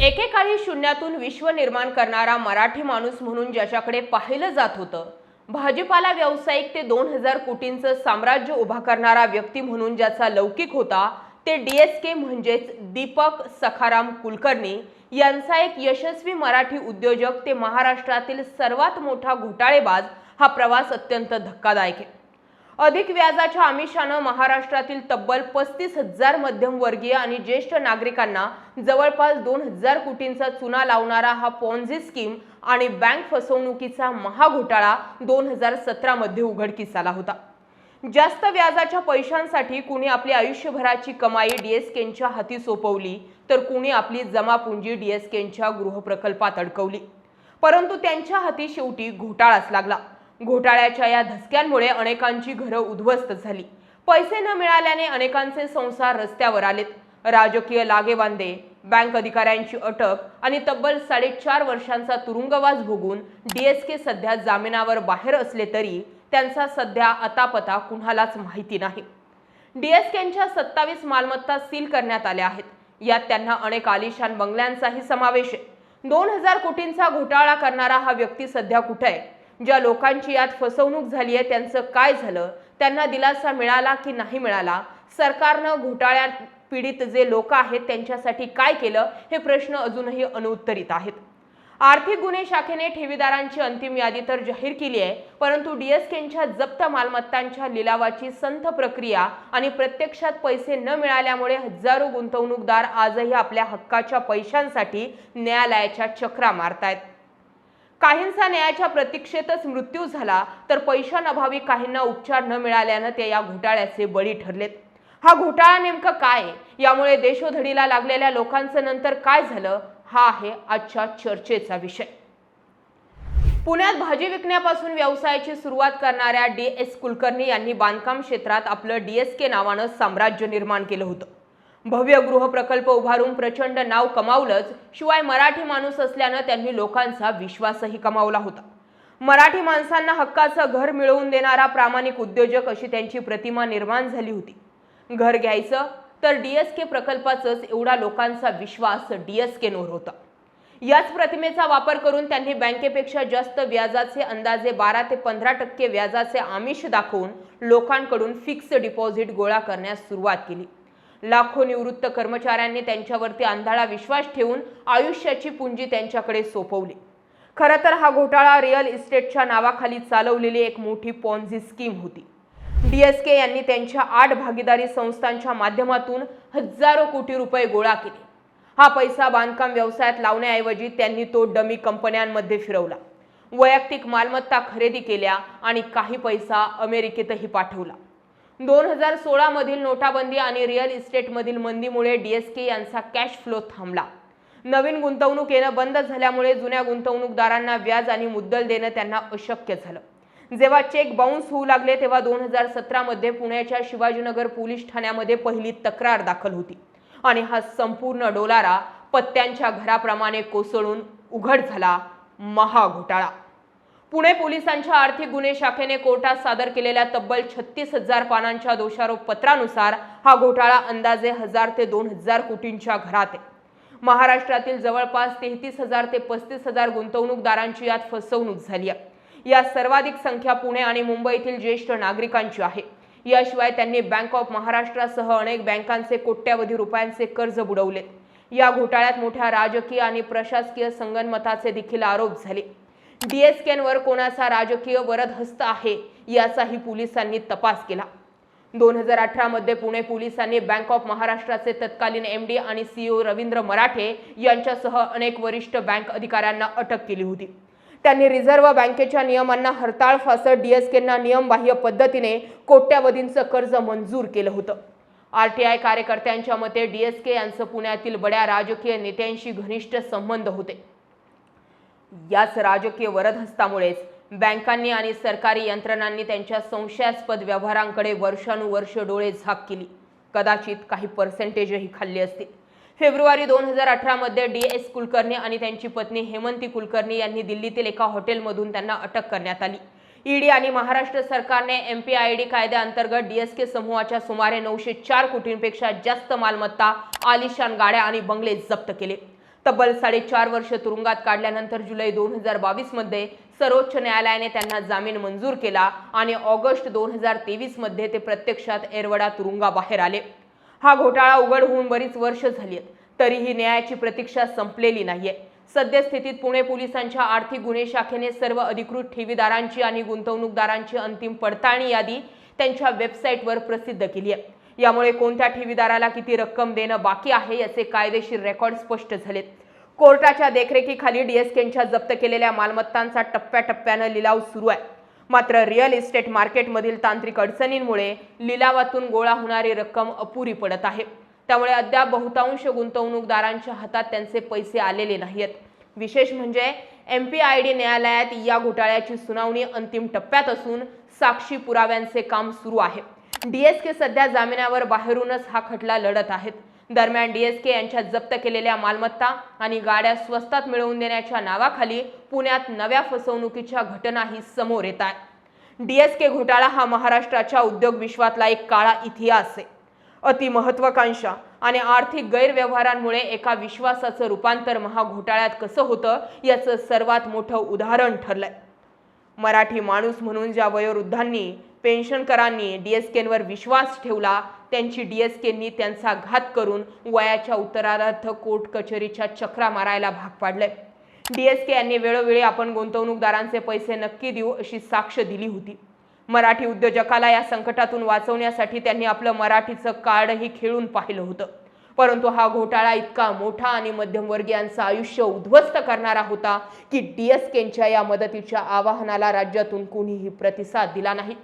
एकेकाळी शून्यातून विश्व निर्माण करणारा मराठी माणूस म्हणून ज्याच्याकडे पाहिलं जात होतं, भाजीपाला व्यावसायिक ते 2000 कोटींचं साम्राज्य उभा करणारा व्यक्ती म्हणून ज्याचा लौकिक होता, ते डीएसके म्हणजेच दीपक सखाराम कुलकर्णी यांचा एक यशस्वी मराठी उद्योजक ते महाराष्ट्रातील सर्वात मोठा घोटाळेबाज हा प्रवास अत्यंत धक्कादायक आहे। अधिक व्याजाच्या आमिषानं महाराष्ट्रातील तब्बल 35,000 मध्यमवर्गीय आणि ज्येष्ठ नागरिकांना जवळपास 2000 कोटींचा चुना लावणारा हा पॉन्झी स्कीम आणि बँक फसवणुकीचा महाघोटाळा 2017 मध्ये उघडकीस आला होता। जास्त व्याजाच्या पैशांसाठी कुणी आपली आयुष्यभराची कमाई डीएसकेंच्या हाती सोपवली, तर कुणी आपली जमापुंजी डीएसकेंच्या गृहप्रकल्पात अडकवली। परंतु त्यांच्या हाती शेवटी घोटाळाच लागला। घोटाळ्याच्या या धसक्यांमुळे अनेकांची घरं उद्ध्वस्त झाली। पैसे न मिळाल्याने अनेकांचे संसार रस्त्यावर आलेत। राजकीय लागेबांधे, बँक अधिकाऱ्यांची अटक आणि तब्बल 4.5 वर्षांचा तुरुंगवास भोगून डीएसके सध्या जामिनावर बाहेर असले तरी त्यांचा सध्या अतापता कुणालाच माहिती नाही। डीएसकेंच्या 27 मालमत्ता सील करण्यात आल्या आहेत। यात त्यांना अनेक आलिशान बंगल्यांचाही समावेश आहे। 2000 कोटींचा घोटाळा करणारा हा व्यक्ती सध्या कुठे आहे? ज्या लोकांची यात फसवणूक झाली आहे त्यांचं काय झालं? त्यांना दिलासा मिळाला की नाही मिळाला? सरकारनं घोटाळ्यात पीडित जे लोक आहेत त्यांच्यासाठी काय केलं? हे प्रश्न अजूनही अनुत्तरित आहेत। आर्थिक गुन्हे शाखेने ठेवीदारांची अंतिम यादी तर जाहीर केली आहे, परंतु डीएसकेंच्या जप्त मालमत्तांच्या लिलावाची संथ प्रक्रिया आणि प्रत्यक्षात पैसे न मिळाल्यामुळे हजारो गुंतवणूकदार आजही आपल्या हक्काच्या पैशांसाठी न्यायालयाच्या चक्रा मारतायत। काहींचा न्यायाच्या प्रतीक्षेतच मृत्यू झाला, तर पैशांअभावी काहींना उपचार न मिळाल्यानं ते या घोटाळ्याचे बळी ठरलेत। हा घोटाळा नेमकं काय? यामुळे देशोधडीला लागलेल्या लोकांचं नंतर काय झालं? हा आहे आजच्या चर्चेचा विषय। पुण्यात भाजी विकण्यापासून व्यवसायाची सुरुवात करणाऱ्या डीएस कुलकर्णी यांनी बांधकाम क्षेत्रात आपलं डीएसके नावानं साम्राज्य निर्माण केलं होतं। भव्य गृहप्रकल्प उभारून प्रचंड नाव कमावलंच, शिवाय मराठी माणूस असल्यानं त्यांनी लोकांचा विश्वासही कमावला होता। मराठी माणसांना हक्काचं घर मिळवून देणारा प्रामाणिक उद्योजक अशी त्यांची प्रतिमा निर्माण झाली होती। घर घ्यायचं तर डीएसके प्रकल्पाचंच एवढा लोकांचा विश्वास डीएसकेंवर होता। याच प्रतिमेचा वापर करून त्यांनी बँकेपेक्षा जास्त व्याजाचे अंदाजे 12 ते 15% व्याजाचे आमिष दाखवून लोकांकडून फिक्स डिपॉझिट गोळा करण्यास सुरुवात केली। लाखो निवृत्त कर्मचाऱ्यांनी त्यांच्यावरती अंधाळा विश्वास ठेवून आयुष्याची पुंजी त्यांच्याकडे सोपवली। खरं तर हा घोटाळा रिअल इस्टेटच्या नावाखाली चालवलेली एक मोठी पॉन्झी स्कीम होती। डीएसके यांनी त्यांच्या 8 भागीदारी संस्थांच्या माध्यमातून हजारो कोटी रुपये गोळा केले। हा पैसा बांधकाम व्यवसायात लावण्याऐवजी त्यांनी तो डमी कंपन्यांमध्ये फिरवला, वैयक्तिक मालमत्ता खरेदी केल्या आणि काही पैसा अमेरिकेतही पाठवला। 2016 मधील नोटाबंदी आणि रिअल इस्टेटमधील मंदीमुळे डीएसके यांचा कॅश फ्लो थांबला। नवीन गुंतवणूक येणं बंद झाल्यामुळे जुन्या गुंतवणूकदारांना व्याज आणि मुद्दल देणं त्यांना अशक्य झालं। जेव्हा चेक बाउन्स होऊ लागले तेव्हा 2017 मध्ये पुण्याच्या शिवाजीनगर पोलीस ठाण्यामध्ये पहिली तक्रार दाखल होती आणि हा संपूर्ण डोलारा पत्त्यांच्या घराप्रमाणे कोसळून उघड झाला महाघोटाळा। पुणे पोलिसांच्या आर्थिक गुन्हे शाखेने कोर्टात सादर केलेल्या तब्बल 36,000 पानांच्या दोषारोप पत्रानुसार हा घोटाळा अंदाजे 1000 ते 2000 कोटींच्या घरात आहे। महाराष्ट्रातील जवळपास 33,000 ते 35,000 गुंतवणूकदारांची यात फसवणूक झाली आहे। या सर्वाधिक संख्या पुणे आणि मुंबईतील ज्येष्ठ नागरिकांची आहे। याशिवाय त्यांनी बँक ऑफ महाराष्ट्रासह अनेक बँकांचे कोट्यावधी रुपयांचे कर्ज बुडवले। या घोटाळ्यात मोठ्या राजकीय आणि प्रशासकीय संगनमताचे देखील आरोप झाले। डीएसकेंवर कोणाचा राजकीय वरदहस्त आहे याचाही पोलिसांनी तपास केला। 2018 मध्ये पुणे पोलिसांनी बँक ऑफ महाराष्ट्राचे तत्कालीन एमडी आणि सीईओ रवींद्र मराठे यांच्यासह अनेक वरिष्ठ बँक अधिकाऱ्यांना अटक केली होती। त्यांनी रिझर्व्ह बँकेच्या नियमांना हरताळ फासत डीएसकेंना नियमबाह्य पद्धतीने कोट्यावधींचं कर्ज मंजूर केलं होतं। आरटीआय कार्यकर्त्यांच्या मते डीएसके यांचं पुण्यातील बड्या राजकीय नेत्यांशी घनिष्ठ संबंध होते। याच राजकीय वरदहस्तामुळेच बँकांनी आणि सरकारी यंत्रणांनी त्यांच्या संशयास्पद व्यवहारांकडे वर्षानुवर्ष डोळे झाक केली, कदाचित काही पर्सेंटेजही खाल्ली असतील। फेब्रुवारी 2018 मध्ये डीएस कुलकर्णी आणि त्यांची पत्नी हेमंती कुलकर्णी यांनी दिल्लीतील एका हॉटेलमधून त्यांना अटक करण्यात आली। ईडी आणि महाराष्ट्र सरकारने एमपीआयडी कायद्याअंतर्गत डीएसके समूहाच्या सुमारे 904 कोटींपेक्षा जास्त मालमत्ता, आलिशान गाड्या आणि बंगले जप्त केले। तब्बल 4.5 वर्ष तुरुंगात काढल्यानंतर जुलै 2022 मध्ये सर्वोच्च न्यायालयाने त्यांना जामीन मंजूर केला आणि ऑगस्ट 2023 मध्ये ते प्रत्यक्षात येरवडा तुरुंगाबाहेर आले. हा घोटाळा उघड होऊन बरीच वर्ष झाली आहेत, तरीही न्यायाची प्रतीक्षा संपलेली नाहीये. सद्यस्थितीत पुणे पोलिसांच्या आर्थिक गुन्हे शाखेने सर्व अधिकृत ठेवीदारांची आणि गुंतवणूकदारांची अंतिम पडताळणी यादी त्यांच्या वेबसाईटवर प्रसिद्ध केली आहे. यामुळे कोणत्या ठेवीदाराला किती रक्कम देणं बाकी आहे याचे कायदेशीर रेकॉर्ड स्पष्ट झालेत. कोर्टाच्या देखरेखीखाली डीएसकेंच्या जप्त केलेल्या मालमत्तांचा टप्प्याटप्प्याने लिलाव सुरू आहे. मात्र रिअल इस्टेट मार्केटमधील तांत्रिक अडचणींमुळे लिलावातून गोळा होणारी रक्कम अपुरी पडत आहे. त्यामुळे अद्याप बहुतांश गुंतवणूकदारांच्या हातात त्यांचे पैसे आलेले नाहीत. विशेष म्हणजे MPID न्यायालयात या घोटाळ्याची सुनावणी अंतिम टप्प्यात असून साक्षी पुराव्यांचे काम सुरू आहे. डीएसके सध्या जामिनावर बाहेरूनच हा खटला लढत आहेत. दरम्यान डीएसके यांच्या जप्त केलेल्या मालमत्ता आणि गाड्या स्वस्तात मिळवून देण्याच्या नावाखाली पुण्यात नव्या फसवणुकीच्या घटनाही समोर येत आहेत. डीएसके घोटाळा हा महाराष्ट्राच्या उद्योग विश्वातला एक काळा इतिहास आहे. अति महत्त्वाकांक्षा आणि आर्थिक गैरव्यवहारांमुळे एका विश्वासाचं रूपांतर महाघोटाळ्यात कसं होतं याचं सर्वात मोठं उदाहरण ठरलंय. मराठी माणूस म्हणून ज्या वयोवृद्धांनी पेन्शनकरांनी डीएसकेंवर विश्वास ठेवला त्यांची डीएसकेंनी त्यांचा घात करून वयाच्या उत्तरार्ध कोर्ट कचेरीच्या चक्रा मारायला भाग पाडलंय. डीएसके यांनी वेळोवेळी आपण गुंतवणूकदारांचे पैसे नक्की देऊ अशी साक्ष दिली होती. मराठी उद्योजकाला या संकटातून वाचवण्यासाठी त्यांनी आपलं मराठीचं कार्डही खेळून पाहिलं होतं. परंतु हा घोटाळा इतका मोठा आणि मध्यमवर्गीयांचं आयुष्य उद्ध्वस्त करणारा होता की डीएसकेंच्या या मदतीच्या आवाहनाला राज्यातून कोणीही प्रतिसाद दिला नाही.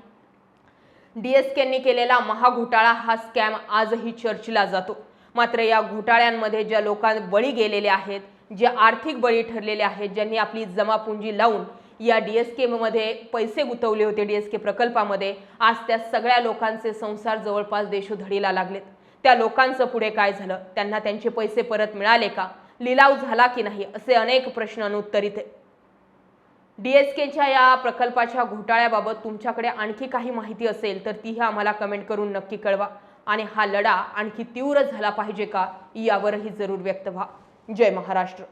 डीएसकेंनी केलेला महाघोटाळा हा स्कॅम आजही चर्चेला जातो. मात्र या घोटाळ्यांमध्ये ज्या लोकांना बळी गेलेले आहेत, जे आर्थिक बळी ठरलेले आहेत, ज्यांनी आपली जमापुंजी लावून या डीएसके मध्ये पैसे गुंतवले होते, डीएसके प्रकल्पामध्ये, आज त्या सगळ्या लोकांचे संसार जवळपास देशोधडीला लागलेत. त्या लोकांचं पुढे काय झालं? त्यांना त्यांचे पैसे परत मिळाले का? लिलाव झाला की नाही? असे अनेक प्रश्न अनुत्तरित आहेत. डीएसकेच्या या प्रकल्पाच्या घोटाळ्याबाबत तुमच्याकडे आणखी काही माहिती असेल तर तीही आम्हाला कमेंट करून नक्की कळवा. आणि हा लढा आणखी तीव्र झाला पाहिजे का यावरही जरूर व्यक्त व्हा. जय महाराष्ट्र.